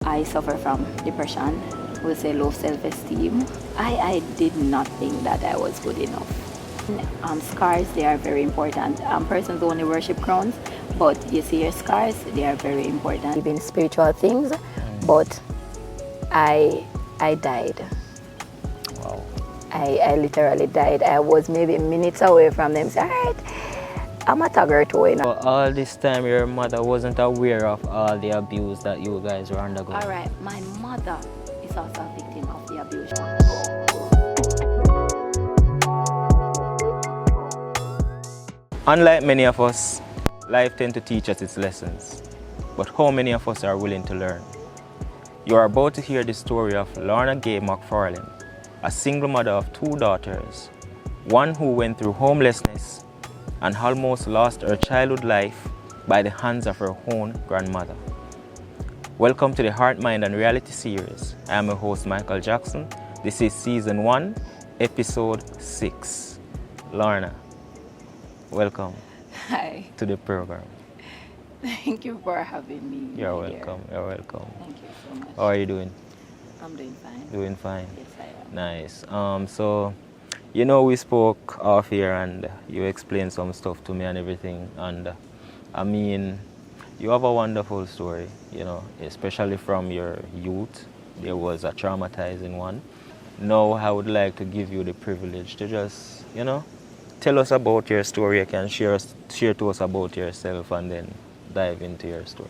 I suffer from depression, we say low self-esteem. I did not think that I was good enough. Scars, they are very important. Persons only worship crowns, but you see your scars, they are very important. Even spiritual things, but I died. Wow. I literally died. I was maybe minutes away from them saying, all right, I'm a tagger too. You know? So all this time your mother wasn't aware of all the abuse that you guys were undergoing? All right, my mother is also a victim of the abuse. Unlike many of us, life tends to teach us its lessons. But how many of us are willing to learn? You are about to hear the story of Lornagay Mcfarlane, a single mother of 2 daughters, one who went through homelessness and almost lost her childhood life by the hands of her own grandmother. Welcome to the Heart, Mind and Reality series. I am your host Michael Jackson. This is season 1, episode 6. Lorna, welcome. Hi. To the program. Thank you for having me. You're welcome. You're welcome. Thank you so much. How are you doing? I'm doing fine. Doing fine. Yes, I am. Nice. So, you know, we spoke off here and you explained some stuff to me and everything. And I mean, you have a wonderful story, you know, especially from your youth. There was a traumatizing one. Now, I would like to give you the privilege to just, you know, tell us about your story. You can share to us about yourself and then dive into your story.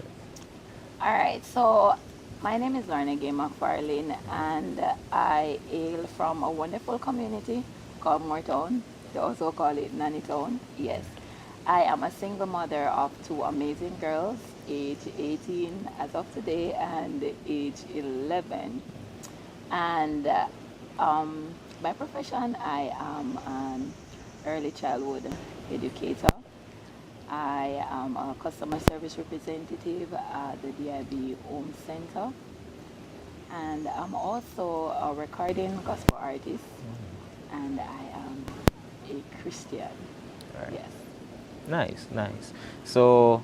All right, so my name is Lornagay Mcfarlane, and I hail from a wonderful community called Moortown. They also call it Nanny Town. Yes, I am a single mother of 2 amazing girls, age 18 as of today and age 11. And by profession, I am an early childhood educator. I am a customer service representative at the DIB Home Center, and I'm also a recording gospel artist, and I am a Christian. Right. Yes. Nice. So,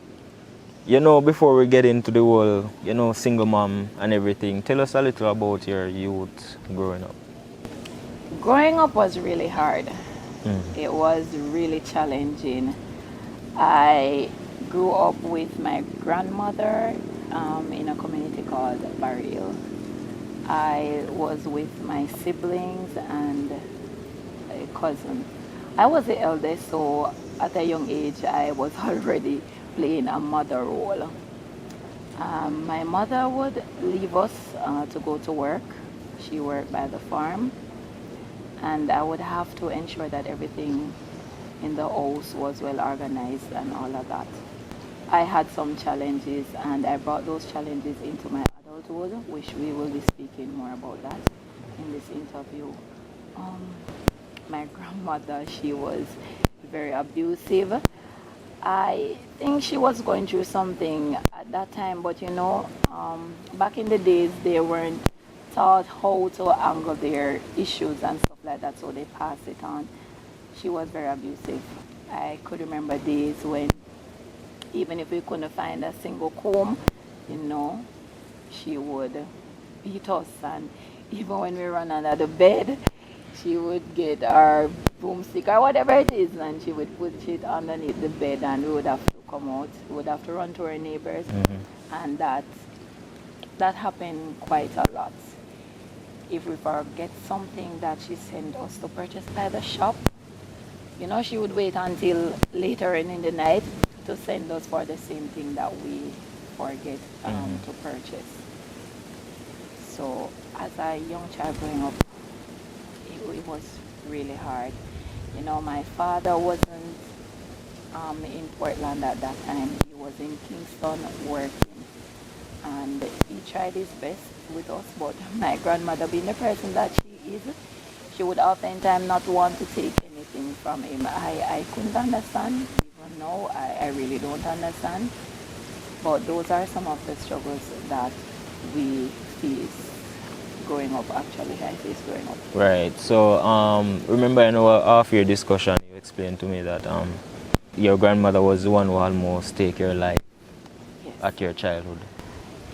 you know, before we get into the whole, you know, single mom and everything, tell us a little about your youth growing up. Growing up was really hard. It was really challenging. I grew up with my grandmother in a community called Baril. I was with my siblings and a cousin. I was the eldest, so at a young age I was already playing a mother role. My mother would leave us to go to work. She worked by the farm, and I would have to ensure that everything in the house was well organized and all of that. I had some challenges, and I brought those challenges into my adulthood, which we will be speaking more about that in this interview. My grandmother, she was very abusive. I think she was going through something at that time, but you know, back in the days, they weren't taught how to handle their issues and stuff like that, so they passed it on. She was very abusive. I could remember days when even if we couldn't find a single comb, you know, she would beat us. And even when we run under the bed, she would get our broomstick or whatever it is, and she would put it underneath the bed, and we would have to come out. We would have to run to our neighbors. And that happened quite a lot. If we forget something that she sent us to purchase by the shop, you know, she would wait until later in the night to send us for the same thing that we forget to purchase. So as a young child growing up, it was really hard. You know, my father wasn't in Portland at that time. He was in Kingston working, and he tried his best with us, but my grandmother, being the person that she is, she would oftentimes not want to take anything from him. I couldn't understand. Even now, I really don't understand. But those are some of the struggles that we face growing up, actually. I faced growing up. Right. So, remember in our off-year discussion, you explained to me that your grandmother was the one who almost take your life at your childhood.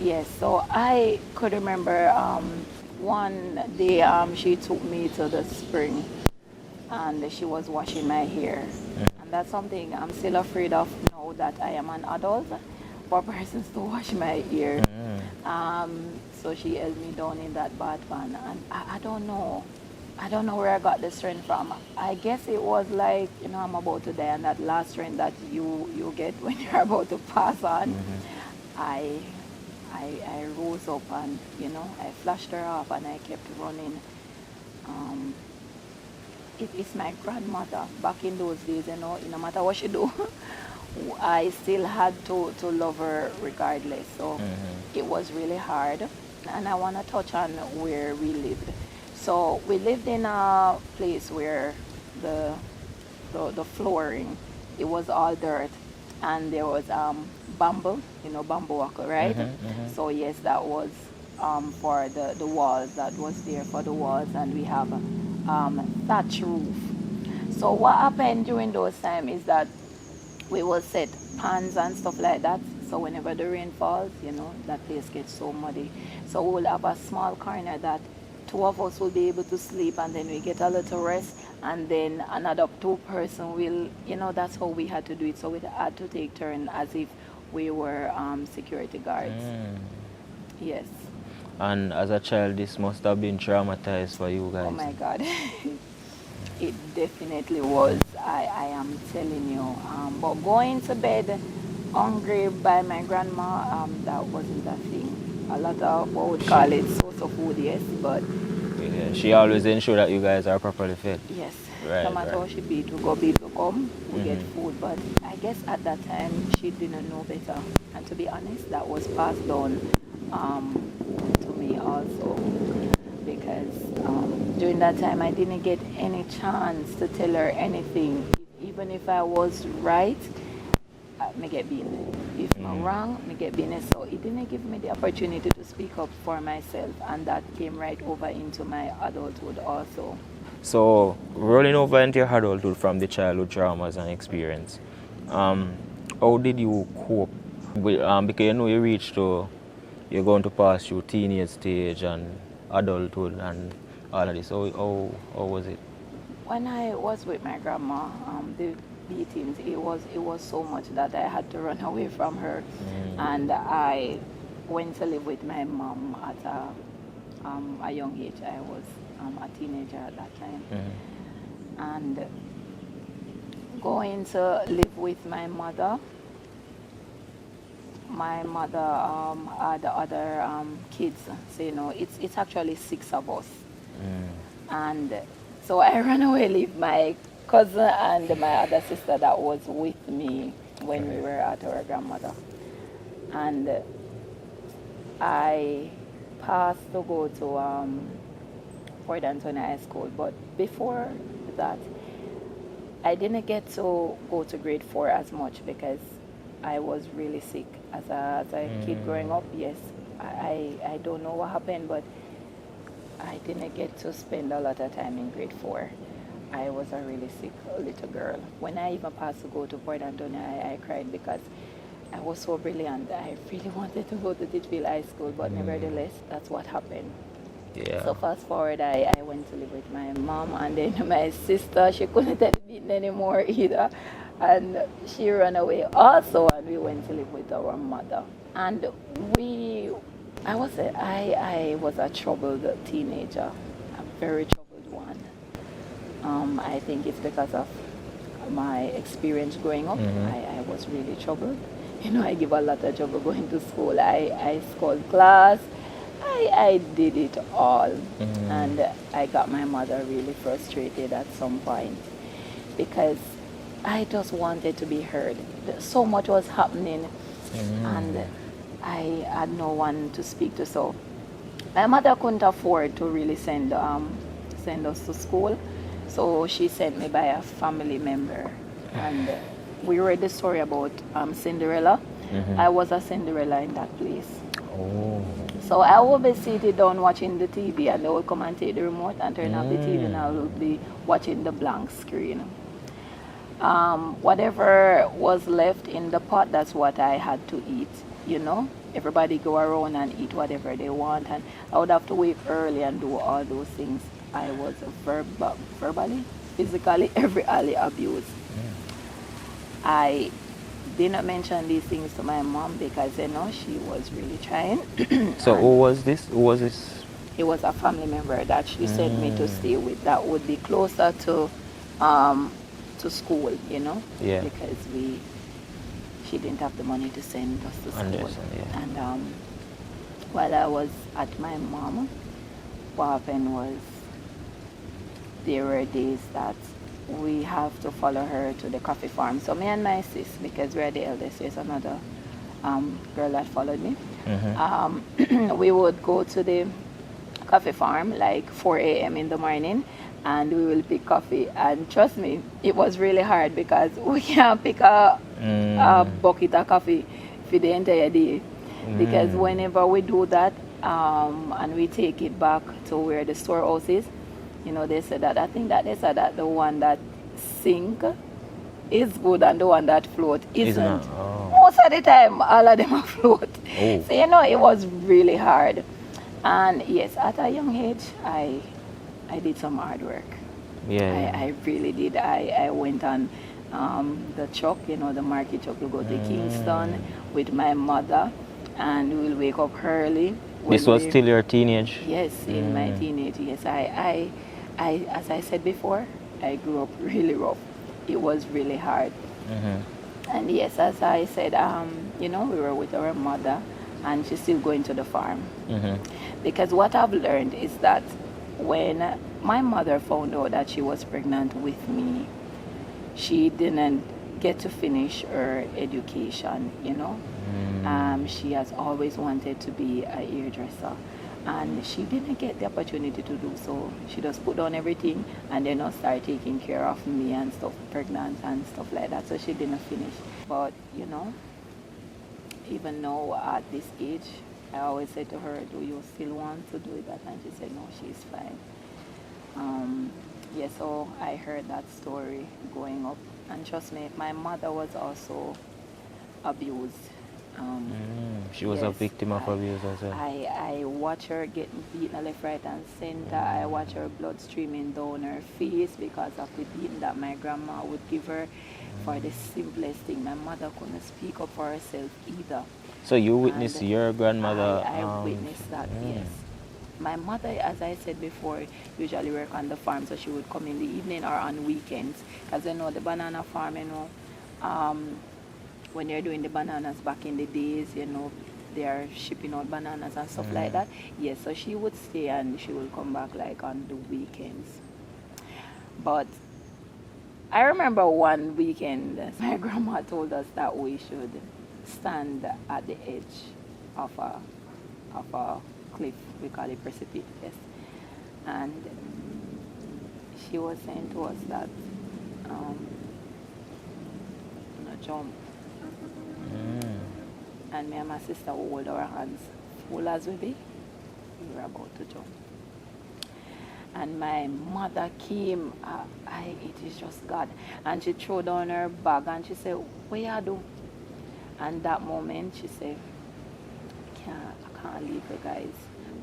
Yes, so I could remember one day she took me to the spring and she was washing my hair. And that's something I'm still afraid of now that I am an adult, for persons to wash my hair. So she held me down in that bath pan, and I don't know. I don't know where I got the strength from. I guess it was like, I'm about to die, and that last strength that you get when you're about to pass on. I rose up and, I flashed her off and I kept running. It's my grandmother. Back in those days, no matter what she do, I still had to love her regardless. So it was really hard. And I want to touch on where we lived. So we lived in a place where the flooring, it was all dirt. And there was bamboo, bamboo wacko, right? So yes, that was for the walls, that was there for the walls, and we have thatch roof. So what happened during those times is that we will set pans and stuff like that. So whenever the rain falls, that place gets so muddy. So we'll have a small corner that two of us will be able to sleep, and then we get a little rest, and then another two person will, that's how we had to do it. So we had to take turn as if we were security guards. Yes. And as a child, this must have been traumatized for you guys. Oh my God. It definitely was. I am telling you. But going to bed hungry by my grandma, that wasn't a thing. A lot of what would call it source of food, yes, but yeah, she always ensure that you guys are properly fed. yes, right, no matter how she beat, we go beat to come, we get food. But I guess at that time she didn't know better, and to be honest, that was passed on to me also, because during that time I didn't get any chance to tell her anything. Even if I was right, me get beaten. If I'm wrong, me get beaten. So it didn't give me the opportunity to speak up for myself, and that came right over into my adulthood also. So rolling over into your adulthood from the childhood traumas and experience, how did you cope with, because you're going to pass through teenage stage and adulthood and all of this. How was it? When I was with my grandma, the beatings, it was so much that I had to run away from her, and I went to live with my mom at a young age. I was a teenager at that time, and going to live with my mother. My mother had other kids, so it's actually 6 of us, and so I ran away, leave my cousin and my other sister that was with me when we were at our grandmother. And I passed to go to Port Anthony High School, but before that, I didn't get to go to grade 4 as much because I was really sick as a kid growing up. Yes, I don't know what happened, but I didn't get to spend a lot of time in grade 4. I was a really sick little girl. When I even passed to go to Port Anthony, I cried because I was so brilliant. I really wanted to go to Titchfield High School, but nevertheless, that's what happened. Yeah. So fast forward, I went to live with my mom, and then my sister, she couldn't take the beating anymore either, and she ran away also, and we went to live with our mother. And I was a troubled teenager, a very troubled one. I think it's because of my experience growing up. I was really troubled. I give a lot of trouble going to school. I scored class. I did it all. And I got my mother really frustrated at some point because I just wanted to be heard. So much was happening, and I had no one to speak to. So my mother couldn't afford to really send us to school. So she sent me by a family member, and we read the story about Cinderella. I was a Cinderella in that place. Oh. So I will be seated down watching the TV, and they will come and take the remote and turn off the TV, and I will be watching the blank screen. Whatever was left in the pot, that's what I had to eat, everybody go around and eat whatever they want, and I would have to wake early and do all those things. I was verbally, physically, every alley abused. I did not mention these things to my mom because she was really trying. So who was this? Who was this? It was a family member that she sent me to stay with that would be closer to school, Yeah. because she didn't have the money to send us to school. Yeah. And while I was at my mom, what happened was there were days that we have to follow her to the coffee farm. So me and my sis, because we're the eldest, there's another girl that followed me. We would go to the coffee farm like 4 a.m. in the morning, and we will pick coffee. And trust me, it was really hard because we can't pick a bucket of coffee for the entire day. Because whenever we do that and we take it back to where the storehouse is, they said that, I think that they said that the one that sink is good and the one that float isn't. Most of the time, all of them are float. So, it was really hard. And yes, at a young age, I did some hard work. I really did. I went on the truck, the market truck to go to Kingston with my mother, and we'll wake up early. This was still your teenage? Yes, in my teenage. Yes, I as I said before, I grew up really rough. It was really hard. And yes, as I said, we were with our mother, and she's still going to the farm. Because what I've learned is that when my mother found out that she was pregnant with me, she didn't get to finish her education, She has always wanted to be a hairdresser, and she didn't get the opportunity to do so. She just put down everything and then start taking care of me and stuff, pregnant and stuff like that, so she didn't finish. But, even now at this age, I always said to her, do you still want to do that? And she said, no, she's fine. So I heard that story growing up. And trust me, my mother was also abused. She was a victim of abuse as well. I watch her getting beaten left, right, and center. I watch her blood streaming down her face because of the beating that my grandma would give her for the simplest thing. My mother couldn't speak up for herself either. So you witnessed your grandmother? I witnessed that, yes. My mother, as I said before, usually work on the farm, so she would come in the evening or on weekends. Because the banana farm, when they're doing the bananas back in the days, they are shipping out bananas and stuff like that. Yes, so she would stay and she will come back like on the weekends. But I remember one weekend, my grandma told us that we should stand at the edge of a cliff. We call it precipice, yes. And she was saying to us that jump. And me and my sister would hold our hands full as we be. We were about to jump. And my mother came, it is just God. And she threw down her bag and she said, what you do? And that moment she said, I can't leave you guys.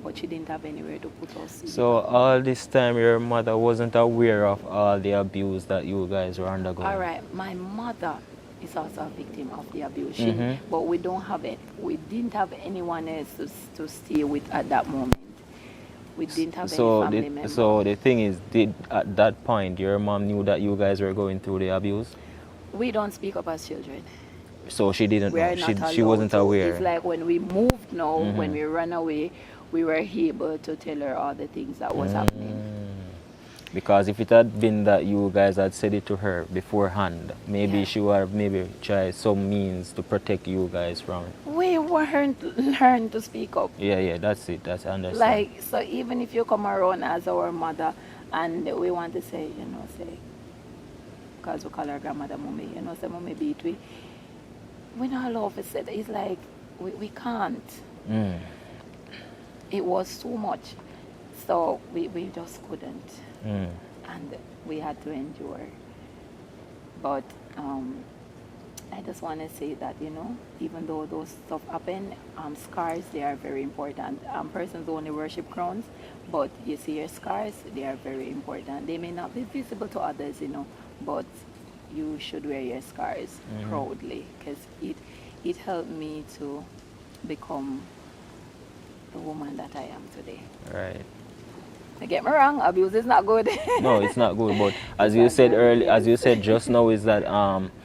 But she didn't have anywhere to put us. So all this time your mother wasn't aware of all the abuse that you guys were undergoing? All right, my mother is also a victim of the abuse. But we didn't have anyone else to stay with at that moment. We didn't have any family members. So the thing is, at that point your mom knew that you guys were going through the abuse? We don't speak up as children. So she didn't know. She wasn't to. aware. It's like when we moved now, when we ran away, we were able to tell her all the things that was happening. Because if it had been that you guys had said it to her beforehand, maybe she would have tried some means to protect you guys from it. We weren't learned to speak up. Yeah, that's it. That's understand. Like, so even if you come around as our mother and we want to say, because we call her grandmother Mummy, say Mummy beat we not love to say that. It's like, we can't. It was too much. So we just couldn't. And we had to endure. But I just want to say that, even though those stuff happen, scars, they are very important. Persons only worship crowns, but you see your scars, they are very important. They may not be visible to others, but you should wear your scars proudly, because it helped me to become the woman that I am today. Right. Don't get me wrong, abuse is not good. No, it's not good. But as you said earlier, as you said just now, is that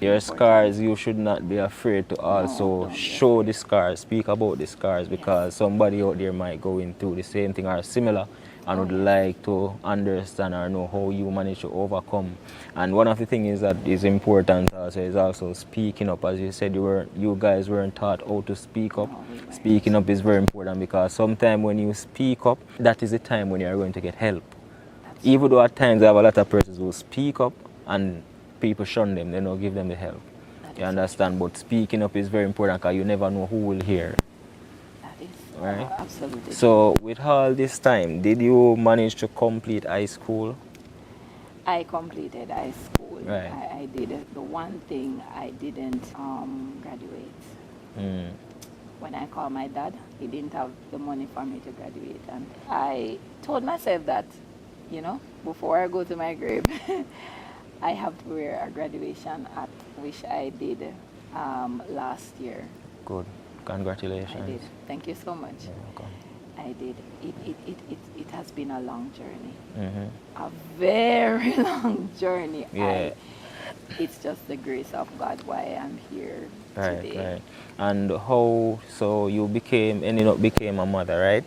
your scars, you should not be afraid to also show the scars, speak about the scars, because somebody out there might go into the same thing or similar and would like to understand or know how you manage to overcome. And one of the things that is important also is also speaking up. As you said, you guys weren't taught how to speak up. Speaking up is very important, because sometimes when you speak up, that is the time when you are going to get help. Even though at times I have a lot of persons who speak up and people shun them, they don't give them the help. You understand? But speaking up is very important, because you never know who will hear. Right? Absolutely. So with all this time, did you manage to complete high school? I completed high school. Right. I did. The one thing I didn't graduate. When I called my dad, he didn't have the money for me to graduate. And I told myself that, before I go to my grave, I have to wear a graduation hat, which I did last year. Good. Congratulations. I did. Thank you so much. You're welcome. I did. It has been a long journey. A very long journey. Yeah. It's just the grace of God why I'm here today. Right. And how, so you ended up became a mother, right?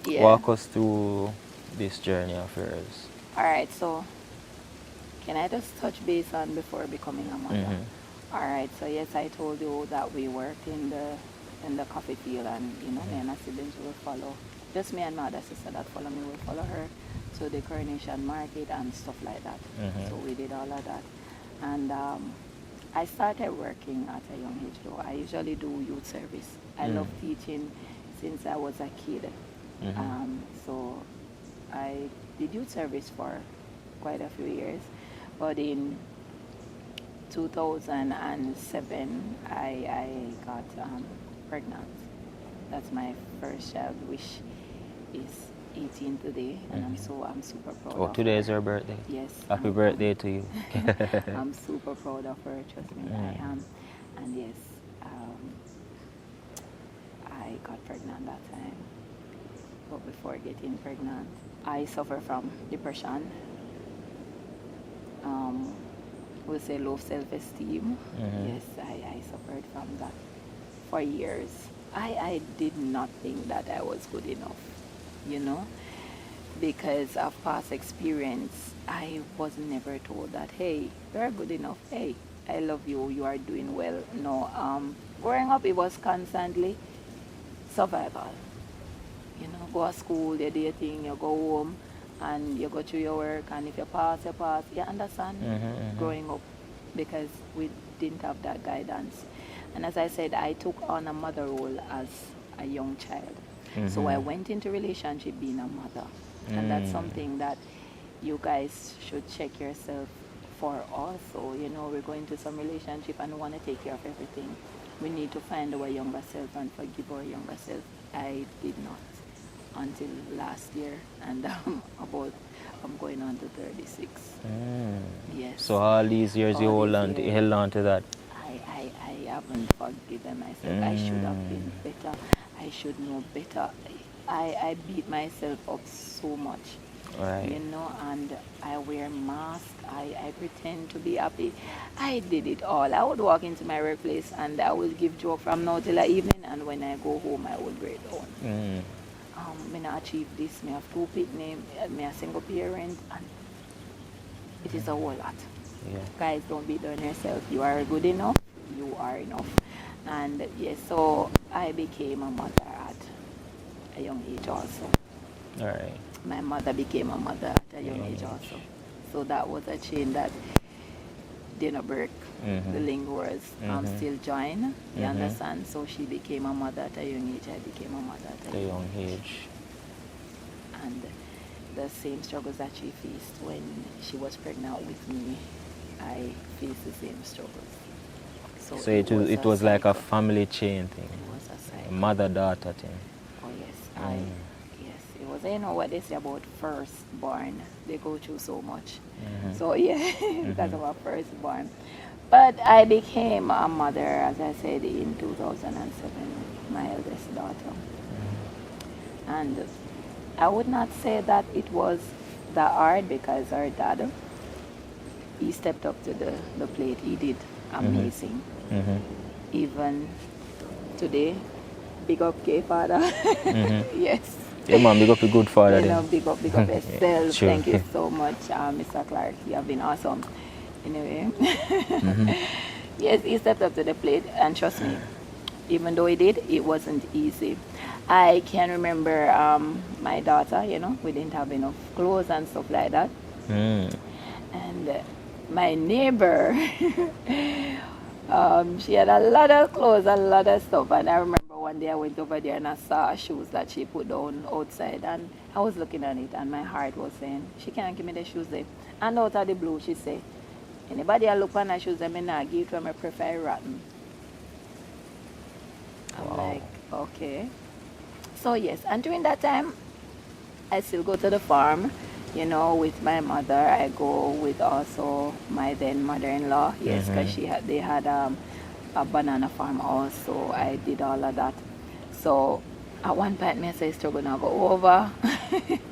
Yeah. Walk us through this journey of yours. All right, so can I just touch base on before becoming a mother? All right, so yes, I told you that we worked in the coffee field, and me and my siblings will follow. Just me and my other sister that follow me will follow her to the Coronation Market and stuff like that. So we did all of that. And I started working at a young age though. I usually do youth service. I love teaching since I was a kid. So I did youth service for quite a few years. But in 2007, I got pregnant. That's my first child, which is 18 today, and I'm super proud of Today her. is her birthday? Yes. Happy birthday to you. I'm super proud of her, trust me, I am. And yes, I got pregnant that time. But before getting pregnant, I suffer from depression. We'll say low self-esteem. Yes, I suffered from that for years. I did not think that I was good enough, because of past experience. I was never told that, hey, you're good enough, hey, I love you, you are doing well. No, growing up, it was constantly survival. Go to school, you do your thing, you go home, and you go through your work, and if you pass, you pass. You understand? Growing up, because we didn't have that guidance. And as I said, I took on a mother role as a young child. So I went into relationship being a mother. And that's something that you guys should check yourself for also. We're going to some relationship and we want to take care of everything. We need to find our younger self and forgive our younger self. I did not until last year, and I'm going on to 36. Yes. So all these years you held on to that? I haven't forgiven myself. I should have been better. I should know better. I beat myself up so much. Right. And I wear masks. I pretend to be happy. I did it all. I would walk into my workplace and I would give joke from now till the evening, and when I go home I would break down. I achieve this. I have 2 picnic, I'm a single parent, and it is a whole lot. Yeah. Guys, don't beat down yourself. You are good enough. You are enough. And yes, so I became a mother at a young age also. All right. My mother became a mother at a young age also. So that was a chain that didn't break. The link was still joined. You understand? So she became a mother at a young age. I became a mother at a young age. And the same struggles that she faced when she was pregnant with me, I faced the same struggles. So it was like a family chain thing. It was a cycle. A mother-daughter thing. Oh yes, yes, it was. You know what they say about firstborn? They go through so much. So yeah, because of our firstborn. But I became a mother, as I said, in 2007, my eldest daughter. And I would not say that it was that hard because our dad, he stepped up to the plate. He did amazing. Even today, big up K father. Yes. Yeah, man, big up a good father. You know, big up yourself. Sure. Thank you so much, Mr. Clark. You have been awesome. Anyway. Yes, he stepped up to the plate, and trust me, even though he did, it wasn't easy. I can remember my daughter, you know, we didn't have enough clothes and stuff like that. And my neighbor, she had a lot of clothes, a lot of stuff. And I remember one day I went over there and I saw shoes that she put down outside. And I was looking at it and my heart was saying, she can't give me the shoes there. And out of the blue, she said, anybody I look on her shoes, I may not give to them, I prefer rotten. I'm like, okay. So yes, and during that time, I still go to the farm, you know, with my mother. I go with also my then mother-in-law, yes, because they had a banana farm also. I did all of that. So at one point, I said, still gonna go over.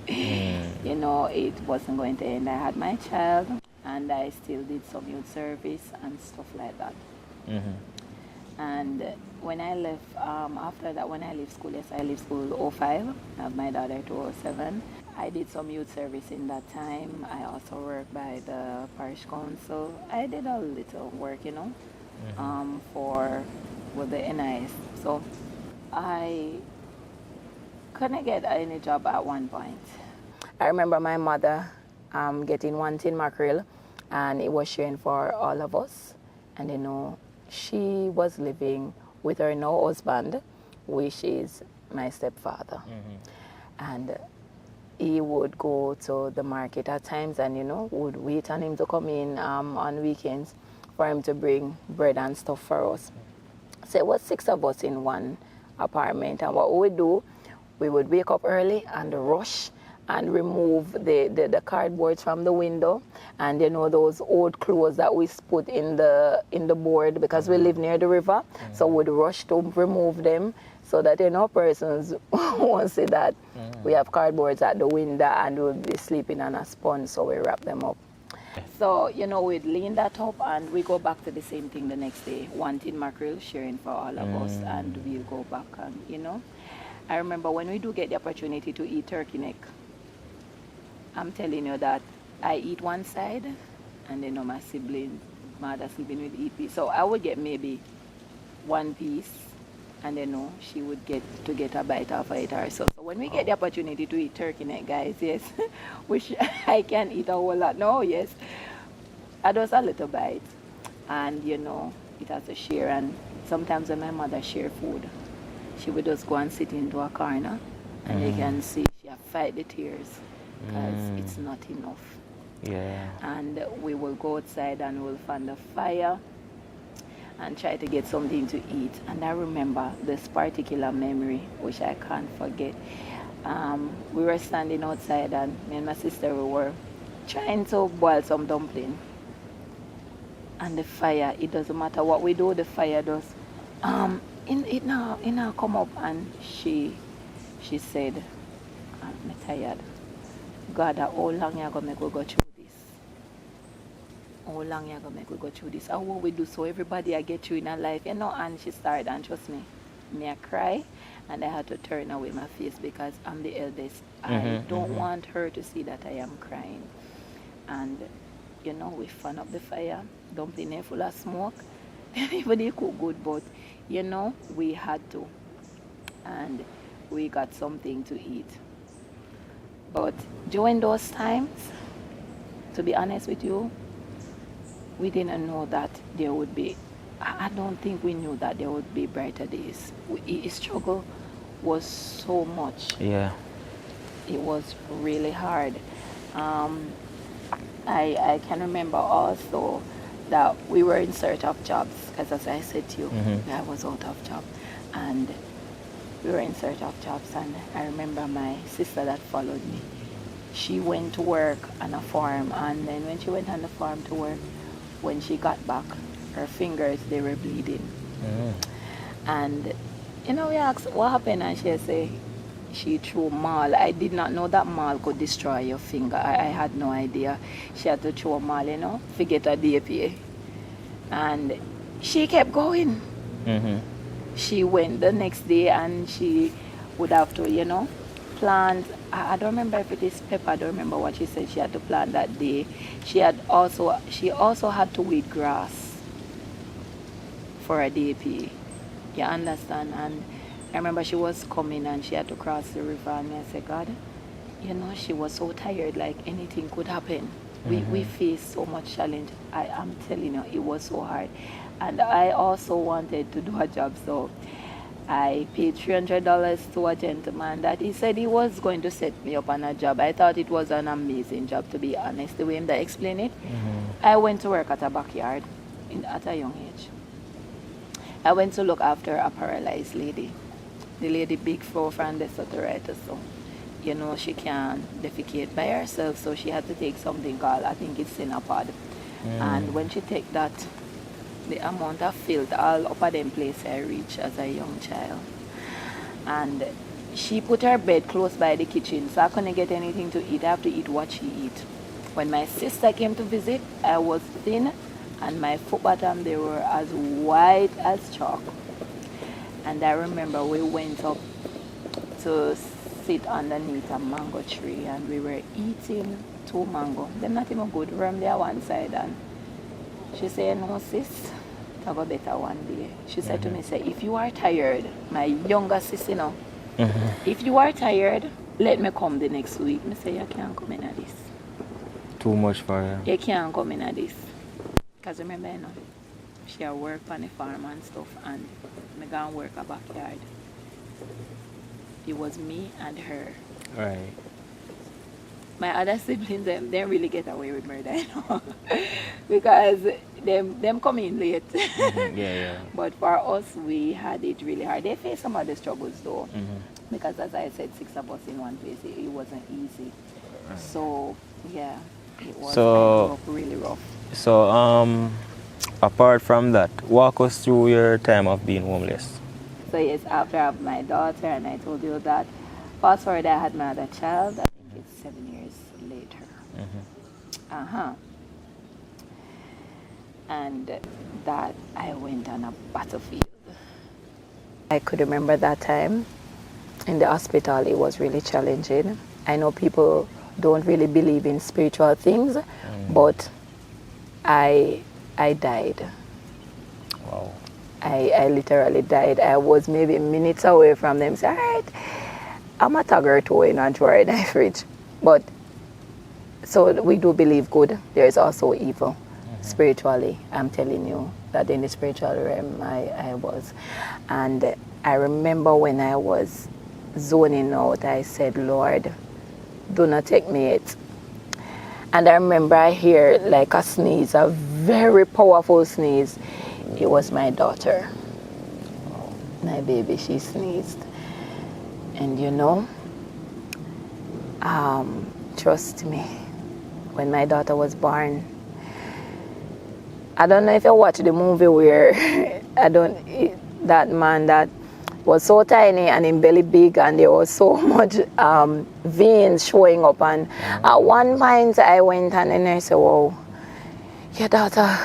You know, it wasn't going to end. I had my child, and I still did some youth service and stuff like that. And when I left, after that, when I left school, yes, I left school 05, I have my daughter 2007. I did some youth service in that time. I also worked by the parish council. I did a little work, you know, with the NIS. So I couldn't get any job at one point. I remember my mother getting one tin mackerel, and it was sharing for all of us. And you know, she was living with her now husband, which is my stepfather. And he would go to the market at times and, you know, would wait on him to come in on weekends for him to bring bread and stuff for us. So it was 6 of us in one apartment. And what we would do, we would wake up early and rush and remove the cardboards from the window, and you know those old clothes that we put in the board because we live near the river. So we'd rush to remove them so that you know persons won't see that we have cardboards at the window and we'll be sleeping on a sponge, so we wrap them up. So you know we'd lean that up and we go back to the same thing the next day, one tin mackerel sharing for all of us, and we'll go back and you know. I remember when we do get the opportunity to eat turkey neck, I'm telling you that I eat one side, and then my mother sleeping with EP. So I would get maybe one piece, and then she would get a bite off of it herself. So when we get the opportunity to eat turkey neck, guys, yes, which I can eat a whole lot. No, yes, I just a little bite, and you know it has to share. And sometimes when my mother share food, she would just go and sit into a corner, and you can see she fight the tears. Because it's not enough. Yeah. And we will go outside and we'll find a fire and try to get something to eat. And I remember this particular memory, which I can't forget. We were standing outside and me and my sister we were trying to boil some dumpling. And the fire, it doesn't matter what we do, the fire does. It now come up, and she said, I'm tired. God, how long you gonna make we go through this? How long you gonna make we go through this? How will we do so everybody I get through in her life, you know? And she started, and trust me, I cry, and I had to turn away my face because I'm the eldest. I don't want her to see that I am crying. And you know, we fan up the fire, dumpling it full of smoke. Everybody cook good, but you know, we had to, and we got something to eat. But during those times, to be honest with you, we didn't know that there would be, I don't think we knew that there would be brighter days. His struggle was so much. Yeah. It was really hard. I can remember also that we were in search of jobs, because as I said to you, I was out of job, and we were in search of jobs. And I remember my sister that followed me, she went to work on a farm, and then when she went on the farm to work, when she got back, her fingers, they were bleeding. And we asked what happened, and she said she threw mall. I did not know that mall could destroy your finger. I had no idea. She had to throw mall, to get a DAPA. And she kept going. She went the next day, and she would have to, plant. I don't remember if it is pepper. I don't remember what she said she had to plant that day. She also had to weed grass for a DAPA. You understand? And I remember she was coming and she had to cross the river, and I said, God, she was so tired, like anything could happen. We faced so much challenge. I'm telling you, it was so hard. And I also wanted to do a job, so I paid $300 to a gentleman that he said he was going to set me up on a job. I thought it was an amazing job, to be honest, the way him explained it. I went to work at a backyard at a young age. I went to look after a paralyzed lady. The lady big floor from the arthritis, so she can't defecate by herself, so she had to take something called, I think it's Cinapod. And when she take that, the amount of filth all up at them place I reached as a young child. And she put her bed close by the kitchen, so I couldn't get anything to eat. I have to eat what she eat. When my sister came to visit, I was thin, and my foot bottom, they were as white as chalk. And I remember we went up to sit underneath a mango tree, and we were eating 2 mango. They're not even good. We're on there one side, and she said, no, sis, I'll go better one day. She said to me, say, if you are tired, my younger sis, if you are tired, let me come the next week. I say, you can't come in at this. Too much for her. You can't come in at this. Because remember, she had work on the farm and stuff, and I go and work a backyard. It was me and her. Right. My other siblings, they really get away with murder, because them come in late. Yeah. But for us, we had it really hard. They faced some of the struggles though, because as I said, 6 of us in one place, it wasn't easy. Right. So yeah, it was really rough. So apart from that, walk us through your time of being homeless. So yes, after I had my daughter, and I told you that, fast forward, I had my other child. I think it's 7 years later. And that I went on a battlefield. I could remember that time in the hospital. It was really challenging. I know people don't really believe in spiritual things, but I died. Wow. I literally died. I was maybe minutes away from them. Say, all right, I'm a tagger too in a drawer in my fridge. But so we do believe good. There is also evil. Spiritually, I'm telling you that in the spiritual realm I was. And I remember when I was zoning out, I said, Lord, do not take me yet. And I remember I hear like a sneeze, a very powerful sneeze. It was my daughter, my baby. She sneezed. And trust me, when my daughter was born, I don't know if you watched the movie where that man that was so tiny and in belly big, and there was so much veins showing up, and at one point I went and the nurse said, "Whoa, your daughter,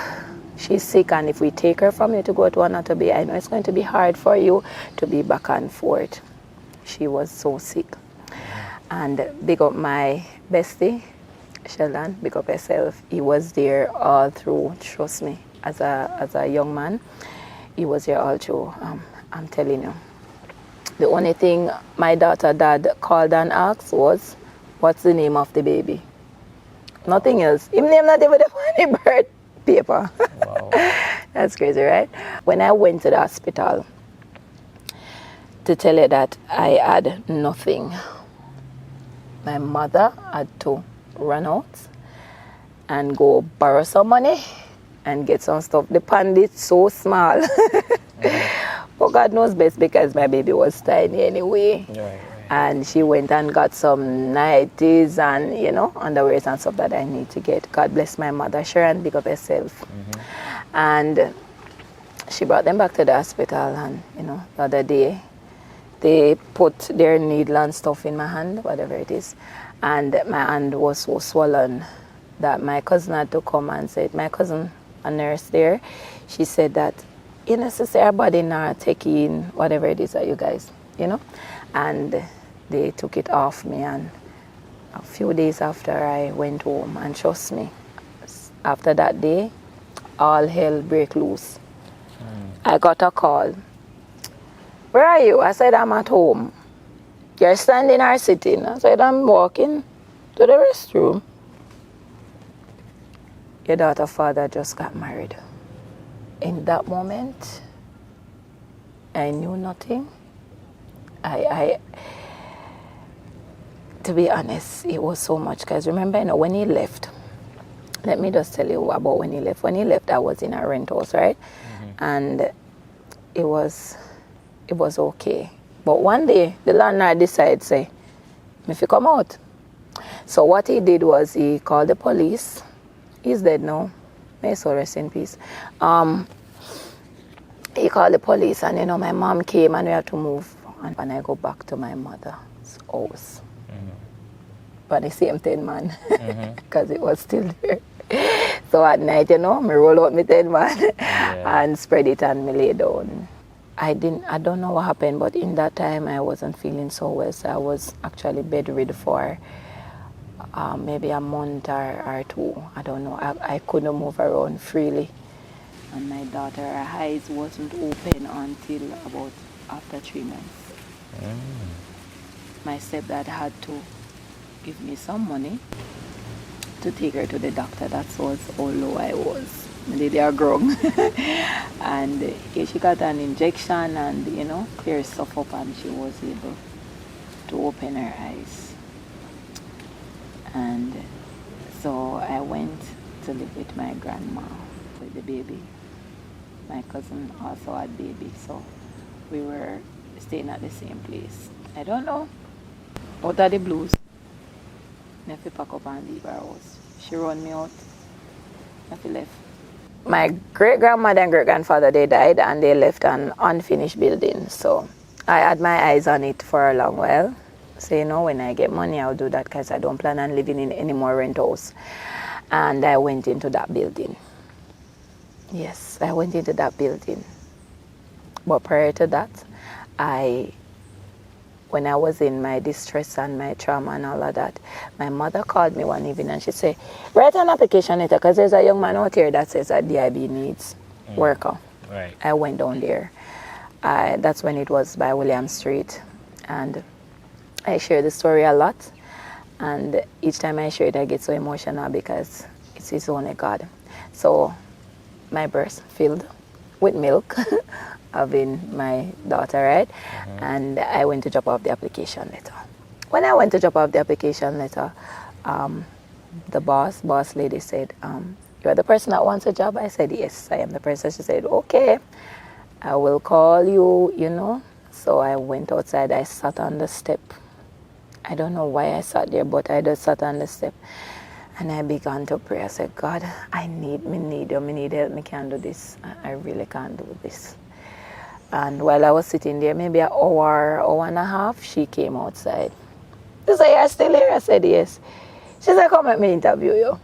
she's sick, and if we take her from you to go to another bay, I know it's going to be hard for you to be back and forth." She was so sick. And big up my bestie, Sheldon, big up yourself. He was there all through, trust me, as a young man. He was there all through, I'm telling you. The only thing my daughter dad called and asked was, what's the name of the baby? Nothing else. Him name not even the funny birth paper. Wow. That's crazy, right? When I went to the hospital to tell her that I had nothing, my mother had to run out and go borrow some money and get some stuff. The pandit so small. But God knows best because my baby was tiny anyway. Right. And she went and got some nighties and, underwears and stuff that I need to get. God bless my mother, Sharon, big up herself. And she brought them back to the hospital, and, the other day, they put their needle and stuff in my hand, whatever it is. And my hand was so swollen that my cousin had to come and say, my cousin, a nurse there, she said that, sister, our body not taking whatever it is that you guys, And they took it off me, and a few days after I went home, and trust me, after that day, all hell break loose. I got a call. Where are you? I said, I'm at home. You're standing or sitting? I said, I'm walking to the restroom. Your daughter's father just got married. In that moment, I knew nothing. To be honest, it was so much, because remember, when he left, let me just tell you about when he left. When he left, I was in a rent house, right? And it was okay. But one day, the landlord decided, say, if you come out. So what he did was he called the police. He's dead now. May so rest in peace. He called the police, and my mom came, and we had to move. And I go back to my mother's house. But the same 10 man, because it was still there. So at night, me roll out my 10 man and spread it, and me lay down. I don't know what happened, but in that time I wasn't feeling so well, so I was actually bedridden for maybe a month or 2. I don't know. I couldn't move around freely. And my daughter, her eyes wasn't open until about after 3 months. My stepdad had to give me some money to take her to the doctor. That was how low I was. They are grown. And she got an injection and, clear stuff up, and she was able to open her eyes. And so I went to live with my grandma with the baby. My cousin also had baby, so we were staying at the same place. I don't know. Out of the blues, I pack up and leave her house. She run me out. I left. My great-grandmother and great-grandfather, they died, and they left an unfinished building. So I had my eyes on it for a long while. So, when I get money, I'll do that, because I don't plan on living in any more rent house. And I went into that building. Yes, I went into that building. But prior to that, when I was in my distress and my trauma and all of that, my mother called me one evening and she said, write an application letter, because there's a young man out here that says that DIB needs worker. Right. I went down there. That's when it was by William Street. And I share the story a lot. And each time I share it, I get so emotional, because it's His only God. So my breast filled with milk, having my daughter, right? And I went to drop off the application letter. When I went to drop off the application letter, the boss lady said, you're the person that wants a job? I said, yes, I am the person. She said, okay, I will call you, So I went outside. I sat on the step. I don't know why I sat there, but I just sat on the step. And I began to pray. I said, God, me need you. Me need help. Me can't do this. I really can't do this. And while I was sitting there, maybe an hour and a half, she came outside. She said, you're still here? I said, yes. She said, come let me interview you.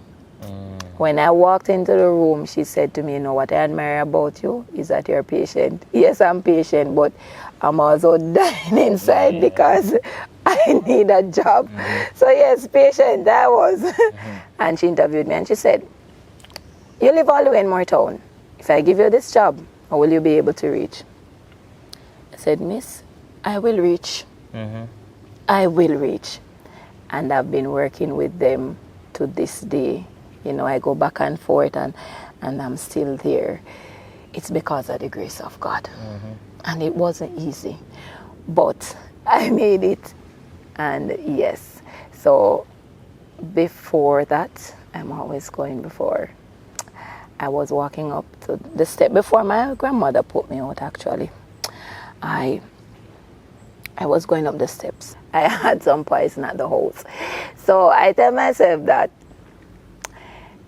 When I walked into the room, she said to me, what I admire about you is that you're patient. Yes, I'm patient, but I'm also dying inside because I need a job. So yes, patient I was. And she interviewed me and she said, you live all the way in Moortown. If I give you this job, how will you be able to reach? I said, Miss, I will reach. I will reach. And I've been working with them to this day. I go back and forth and I'm still there. It's because of the grace of God. And it wasn't easy. But I made it. And yes. So before that, I'm always going before. I was walking up to the step before my grandmother put me out, actually. I was going up the steps. I had some poison at the house. So I tell myself that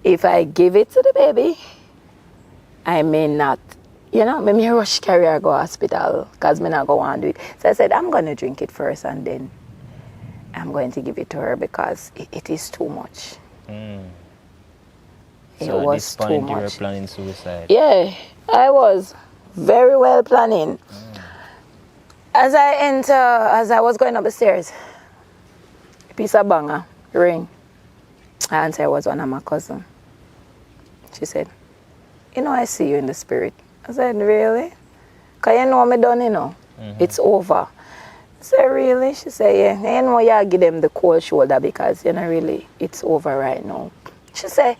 if I give it to the baby, I may not, maybe rush carry her go hospital because me not go on do it. So I said, I'm going to drink it first and then I'm going to give it to her because it is too much. It So was at this point too you were much. planning suicide? Yeah, I was very well planning. As I was going up the stairs, a piece of banger ring. I answered, it was one of my cousin. She said, I see you in the spirit. I said, really? Because you know me done, It's over. I said, really? She said, yeah. You give them the cold shoulder because, really, it's over right now. She said,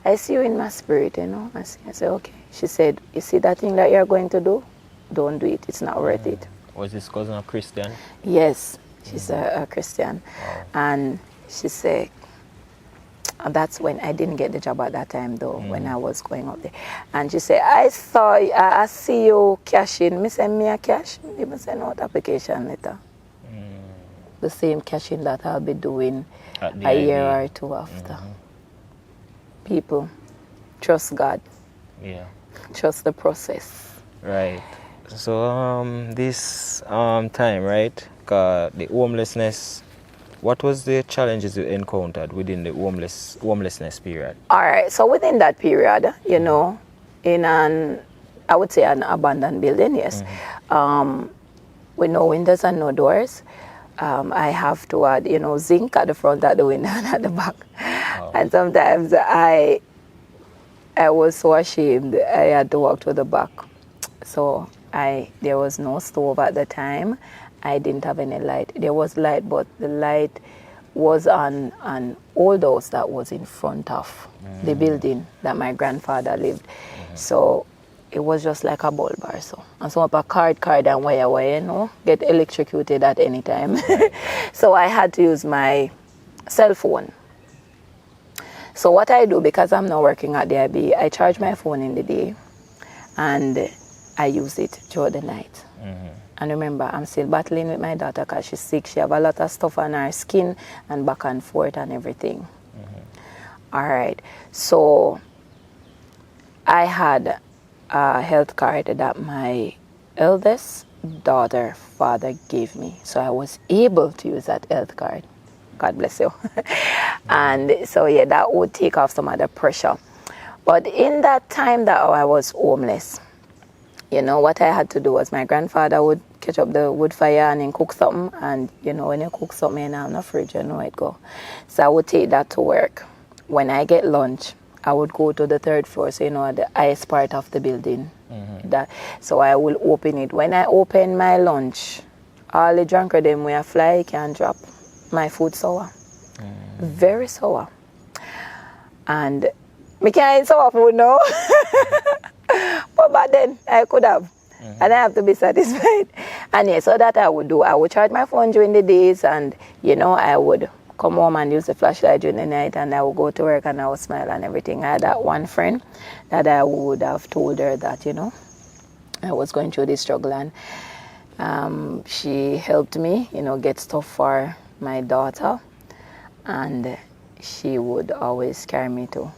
I see you in my spirit, I said, okay. She said, you see that thing that you're going to do? Don't do it. It's not worth it. Was this cousin a Christian? Yes, she's a Christian. Wow. And she said, and that's when I didn't get the job at that time though, when I was going up there. And she said, I see you cashing. Me send me a cash. Me send out application letter. The same cashing that I'll be doing a year or two after. People, trust God. Yeah. Trust the process. Right. So this time, right? The homelessness. What was the challenges you encountered within the homelessness period? All right. So within that period, in I would say an abandoned building, yes. With no windows and no doors. I have to add, zinc at the front of the window and at the back. Wow. And sometimes I was so ashamed I had to walk to the back. So there was no stove at the time. I didn't have any light. There was light, but the light was on an old house that was in front of the building that my grandfather lived. So it was just like a bulb bar. So and some of a card and wire, get electrocuted at any time. So I had to use my cell phone. So what I do, because I'm not working at the IB, I charge my phone in the day and I use it throughout the night. And remember, I'm still battling with my daughter because she's sick. She have a lot of stuff on her skin and back and forth and everything. All right. So I had a health card that my eldest daughter father gave me. So I was able to use that health card. God bless you. And so, yeah, that would take off some of the pressure. But in that time that I was homeless, what I had to do was my grandfather would catch up the wood fire and then cook something. And, when you cook something in the fridge, it go. So I would take that to work. When I get lunch, I would go to the third floor, so, the highest part of the building. So I will open it. When I open my lunch, all the drunker them where I fly can drop. My food sour. Very sour. And me can't eat sour food now. But back then, I could have. And I have to be satisfied. And yeah, so that I would do. I would charge my phone during the days and, I would come home and use the flashlight during the night and I would go to work and I would smile and everything. I had that one friend that I would have told her that, I was going through this struggle and she helped me, get stuff for my daughter. And she would always carry me to,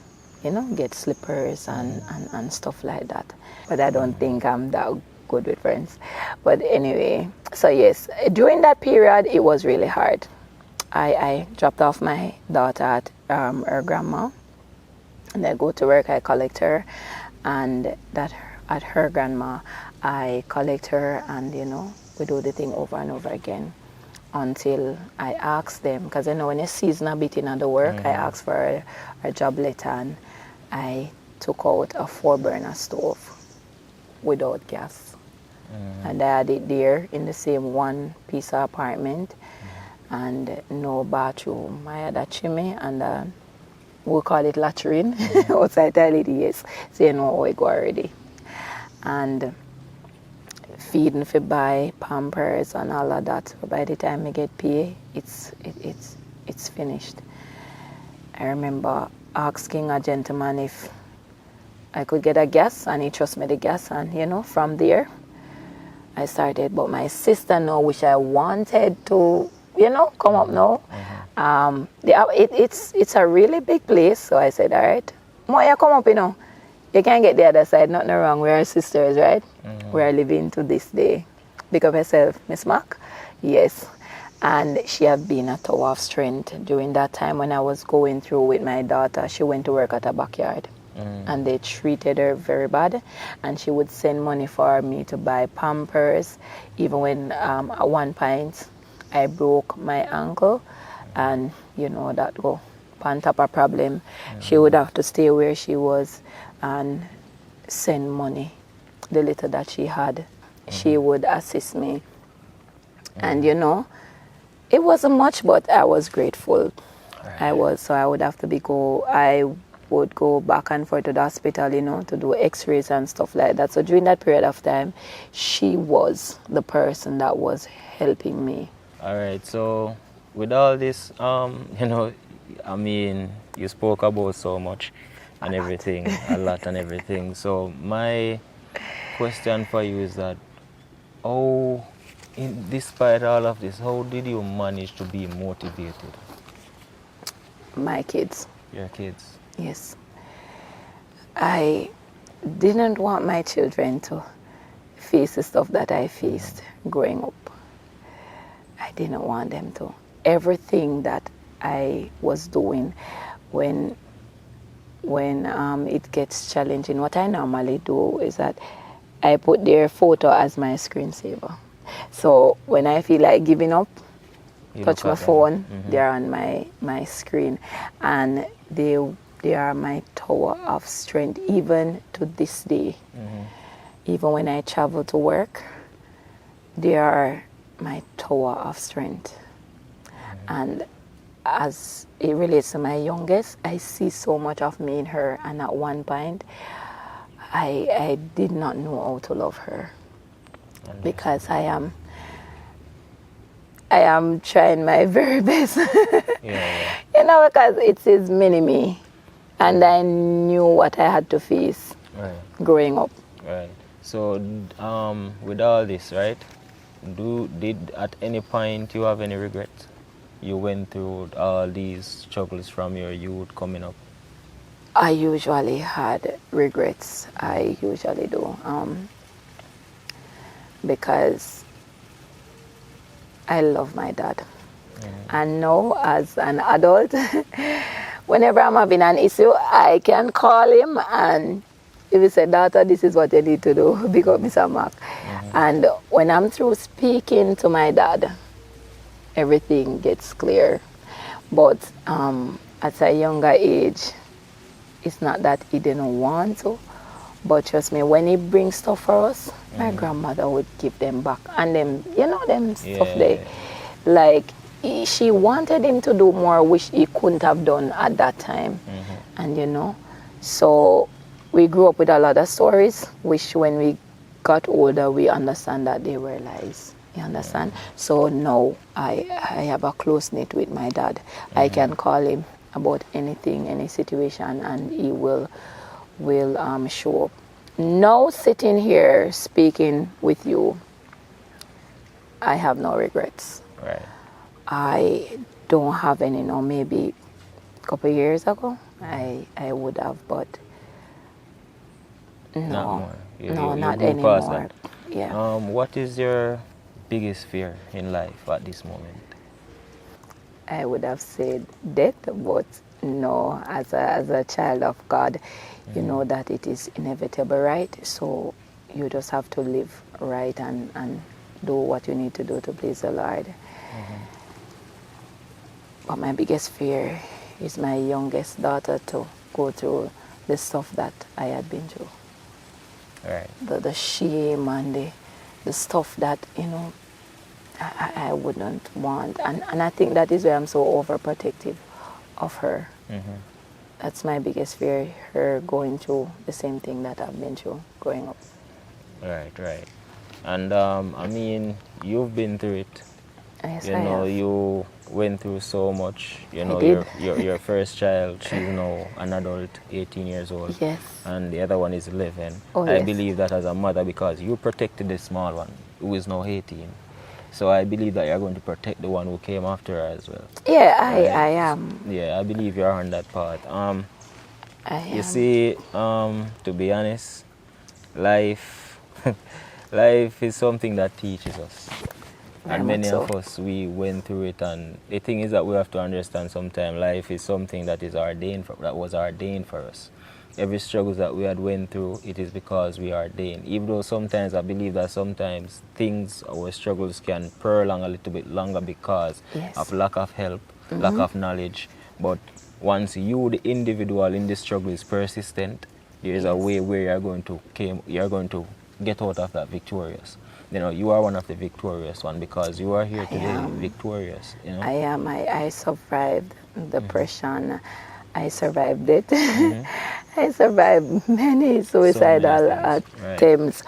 get slippers and stuff like that. But I don't think I'm that good with friends. But anyway, so yes, during that period, it was really hard. I dropped off my daughter at her grandma. And I go to work, I collect her. And at her grandma, I collect her and, we do the thing over and over again. Until I ask them, because when you season a bit in the work, I asked for a job letter and I took out a 4-burner stove without gas. And I had it there in the same one piece of apartment and no bathroom. I had a chimney and we call it latrine outside toilet, yes. So you know how it go already. And feeding for buy Pampers and all of that. So by the time I get paid, it's finished. I remember asking a gentleman if I could get a gas, and he trust me the gas, and from there I started. But my sister know, which I wanted to, come up now. It's a really big place, so I said, all right, Moya, come up, You can't get the other side, nothing wrong. We are sisters, right? We are living to this day. Pick up yourself, Miss Mark. Yes. And she had been a tower of strength during that time when I was going through with my daughter. She went to work at a backyard. And they treated her very bad, and she would send money for me to buy Pampers. Even when at one point I broke my ankle, and that go on top of problem, she would have to stay where she was and send money, the little that she had. She would assist me, and it wasn't much, but I was grateful. Right. So I would have to I would go back and forth to the hospital, to do x-rays and stuff like that. So during that period of time, she was the person that was helping me. All right, so with all this, you spoke about so much and everything, a lot and everything. So my question for you is that, despite all of this, how did you manage to be motivated? My kids. Your kids? Yes. I didn't want my children to face the stuff that I faced growing up. I didn't want them to. Everything that I was doing when it gets challenging, what I normally do is that I put their photo as my screensaver. So when I feel like giving up, touch my phone, they're on my screen, and they are my tower of strength even to this day. Even when I travel to work, they are my tower of strength. And as it relates to my youngest, I see so much of me in her, and at one point I did not know how to love her, because I am trying my very best. Because it's his mini me, and I knew what I had to face growing up. Right. So with all this, right, did at any point you have any regrets? You went through all these struggles from your youth coming up. I usually had regrets. I usually do. Because I love my dad. And now, as an adult, whenever I'm having an issue, I can call him, and if he said, daughter, this is what you need to do, big up Mr. Mark. And when I'm through speaking to my dad, everything gets clear. But at a younger age, it's not that he didn't want to, but trust me, when he brings stuff for us, my grandmother would give them back. And them, them stuff there. Like, she wanted him to do more, which he couldn't have done at that time. And so we grew up with a lot of stories, which when we got older, we understand that they were lies. You understand? So now I have a close knit with my dad. I can call him about anything, any situation, and he will show up. Now sitting here speaking with you, I have no regrets. Right. I don't have any now. Maybe a couple of years ago, I would have, but no, not more. Not anymore. Yeah. What is your biggest fear in life at this moment? I would have said death, but no, as a child of God, you know that it is inevitable, right? So you just have to live right and do what you need to do to please the Lord. But my biggest fear is my youngest daughter to go through the stuff that I had been through. Right. The shame and the stuff that, I wouldn't want. And I think that is why I'm so overprotective of her. That's my biggest fear, her going through the same thing that I've been through growing up. Right. And you've been through it. Yes, You I know, have. you went through so much. You know, did. your first child, she's now an adult, 18 years old. Yes. And the other one is 11. Oh, I yes. believe that as a mother because you protected the small one who is now 18. So I believe that you're going to protect the one who came after her as well. Yeah, Right? I am. Yeah, I believe you're on that part. I You am. see, to be honest, life, life is something that teaches us. Very And much many so. of us, we went through it. And the thing is that we have to understand sometimes life is something that is ordained that was ordained for us. Every struggle that we had went through, it is because we are ordained. Even though sometimes I believe that sometimes things, our struggles can prolong a little bit longer because Yes. of lack of help, lack of knowledge. But once you, the individual in the struggle, is persistent, there is a way where you're going to get out of that victorious. You know, you are one of the victorious one because you are here today victorious. You know, I am. I survived depression. I survived it. I survived many suicidal things, right. attempts.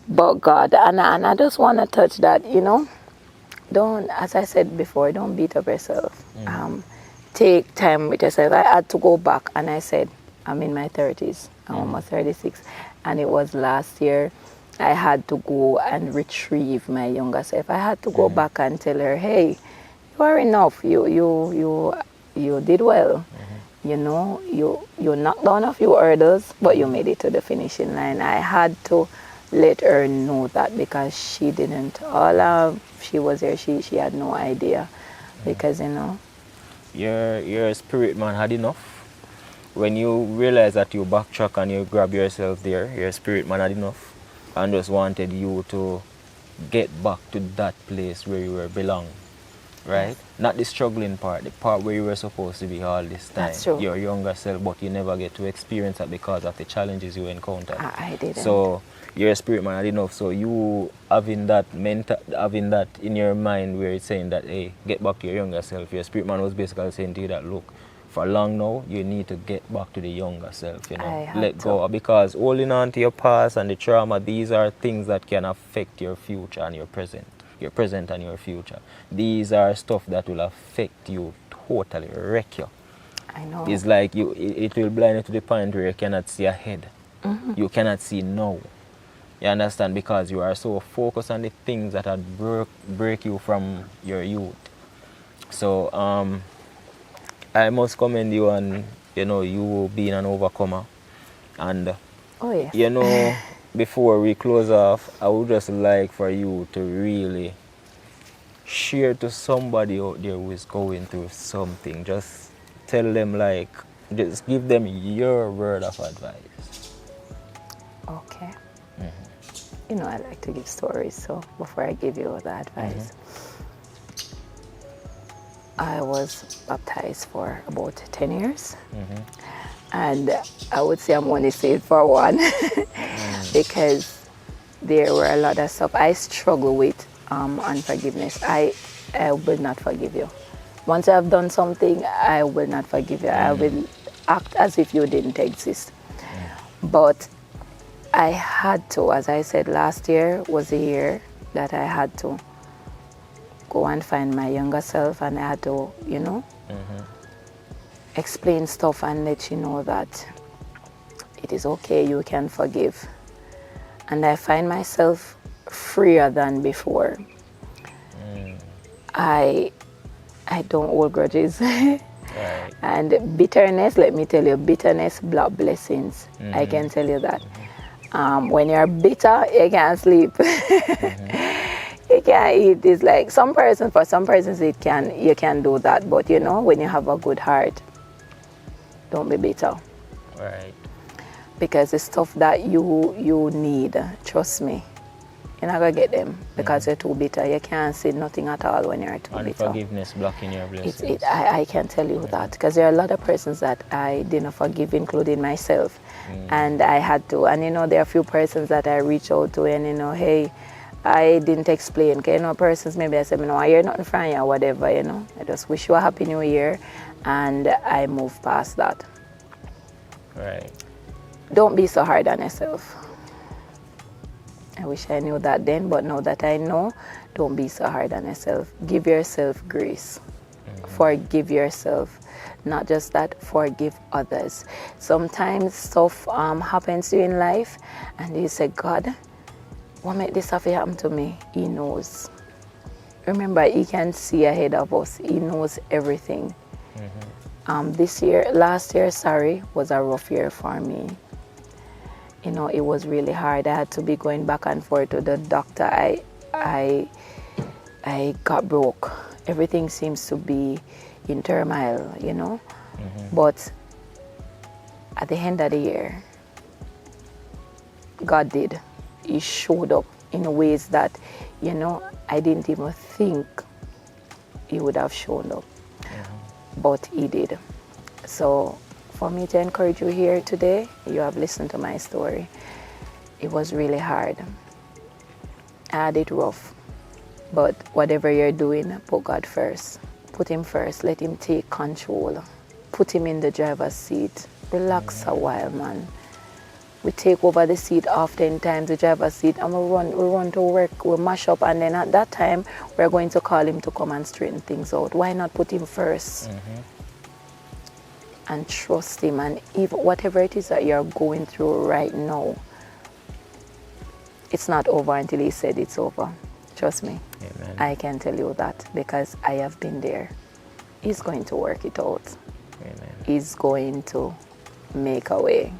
But God, and I just want to touch that, you know, don't, as I said before, don't beat up yourself. Take time with yourself. I had to go back and I said, I'm in my 30s. I'm almost 36. And it was last year. I had to go and retrieve my younger self. I had to go back and tell her, hey, you are enough. You did well. You know, you knocked down a few hurdles, but you made it to the finishing line. I had to let her know that because she didn't. She was there, she had no idea. Because, you know. Your spirit man had enough. When you realize that you backtrack and you grab yourself there, your spirit man had enough and just wanted you to get back to that place where you were belong. Right? Yes. Not the struggling part, the part where you were supposed to be all this time. That's true. Your younger self, but you never get to experience that because of the challenges you encountered. I didn't. So your spirit man had enough. So you having that in your mind where it's saying that, hey, get back to your younger self. Your spirit man was basically saying to you that, look, for long now, you need to get back to the younger self, you know. Let go. Because holding on to your past and the trauma, these are things that can affect your future and your present. Your present and your future. These are stuff that will affect you totally, wreck you. I know. It's like it will blind you to the point where you cannot see ahead. You cannot see now. You understand? Because you are so focused on the things that had break you from your youth. So I must commend you on, you know, you being an overcomer. And Oh, yes. you know, before we close off, I would just like for you to really share to somebody out there who is going through something. Just tell them, like, just give them your word of advice. Okay. You know, I like to give stories, so before I give you the advice, I was baptized for about 10 years. And I would say I'm only saved for one because there were a lot of stuff I struggle with unforgiveness. I will not forgive you. Once I've done something, I will not forgive you. I will act as if you didn't exist. But I had to, as I said, last year was the year that I had to go and find my younger self, and I had to, you know, explain stuff and let you know that it is okay, you can forgive. And I find myself freer than before. I don't hold grudges. And bitterness, let me tell you, bitterness block blessings. I can tell you that. When you're bitter, you can't sleep. You can't eat. It's like for some persons you can do that, but you know, when you have a good heart, don't be bitter. Right. Because the stuff that you need, trust me, you're not gonna get them because you're too bitter. You can't see nothing at all when you're too bitter. Unforgiveness blocking your blessings. I can tell you that because there are a lot of persons that I didn't forgive, including myself. And I had to. And you know, there are a few persons that I reach out to, and you know, hey, I didn't explain. Okay, you know, persons maybe I said, you know, I hear nothing from you or whatever, you know. I just wish you a happy new year, and I move past that. Right. Don't be so hard on yourself. I wish I knew that then, but now that I know, don't be so hard on yourself. Give yourself grace. Forgive yourself. Not just that, forgive others. Sometimes stuff happens to you in life, and you say, God, what made this have happen to me? He knows. Remember, He can see ahead of us. He knows everything. Last year, was a rough year for me. You know, it was really hard. I had to be going back and forth to the doctor. I got broke. Everything seems to be in turmoil, you know. But at the end of the year, God did. He showed up in ways that, you know, I didn't even think He would have shown up. But He did. So for me to encourage you here today, you have listened to my story. It was really hard. I had it rough. But whatever you're doing, put God first. Put Him first. Let Him take control. Put Him in the driver's seat. Relax a while, man. We take over the seat oftentimes, the driver's seat, and we run to work, we mash up, and then at that time, we're going to call Him to come and straighten things out. Why not put Him first? And trust Him, and even whatever it is that you're going through right now, it's not over until He said it's over. Trust me. Amen. I can tell you that because I have been there. He's going to work it out. Amen. He's going to make a way.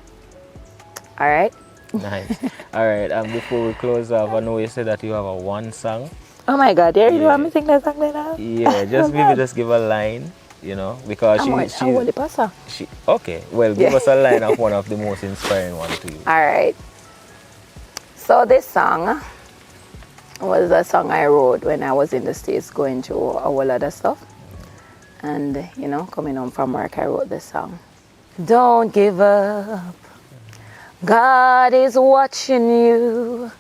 All right? Nice. All right, and before we close off, I know you said that you have a one song. Oh my God, you want me to sing that song like that? Yeah, just maybe just give a line, you know, because she okay, well, give us a line of one of the most inspiring ones to you. All right. So this song was a song I wrote when I was in the States going through a whole lot of stuff. And, you know, coming home from work, I wrote this song. Don't give up. God is watching you.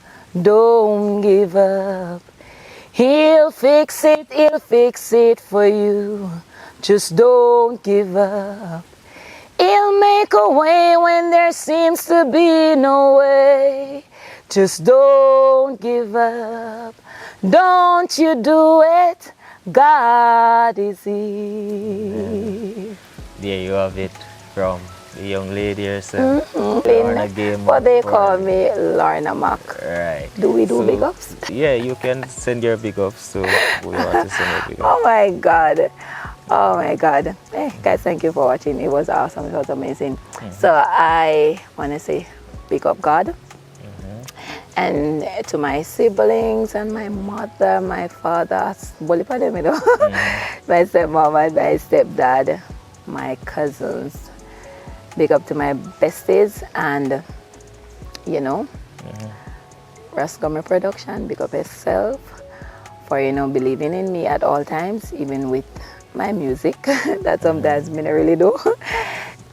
Don't give up. He'll fix it for you. Just don't give up. He'll make a way when there seems to be no way. Just don't give up. Don't you do it. God is here. There you have it from the young lady herself. Lornagay, what they call me, Lorna Mac. Right. Do we do big ups? Yeah, you can send your big ups to who you want to send your big ups. Oh my God. Oh my God. Hey, guys, thank you for watching. It was awesome. It was amazing. So I want to say big up God. And to my siblings and my mother, my father, my stepmom and my stepdad, my cousins. Big up to my besties and, you know, Rascombe Production, big up yourself for, you know, believing in me at all times, even with my music that sometimes me not really do.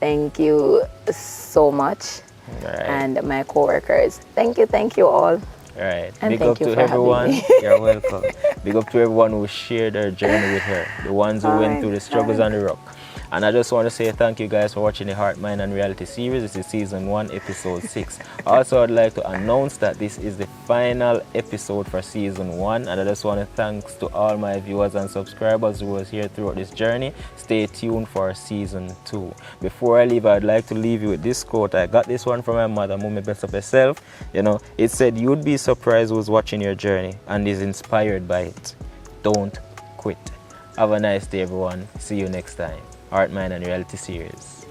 Thank you so much. Right. And my co-workers. Thank you all. Right. And big thank up you to for everyone. having me. You're welcome. Big up to everyone who shared their journey with her. The ones who went through the struggles on the rock. And I just want to say thank you guys for watching the Heart, Mind and Reality series. This is season 1, episode 6. Also, I'd like to announce that this is the final episode for season 1. And I just want to thank to all my viewers and subscribers who was here throughout this journey. Stay tuned for season 2. Before I leave, I'd like to leave you with this quote. I got this one from my mother, Mummy Best of Herself. You know, it said, "You'd be surprised who's watching your journey and is inspired by it. Don't quit." Have a nice day, everyone. See you next time. Heart, Mind and Reality series.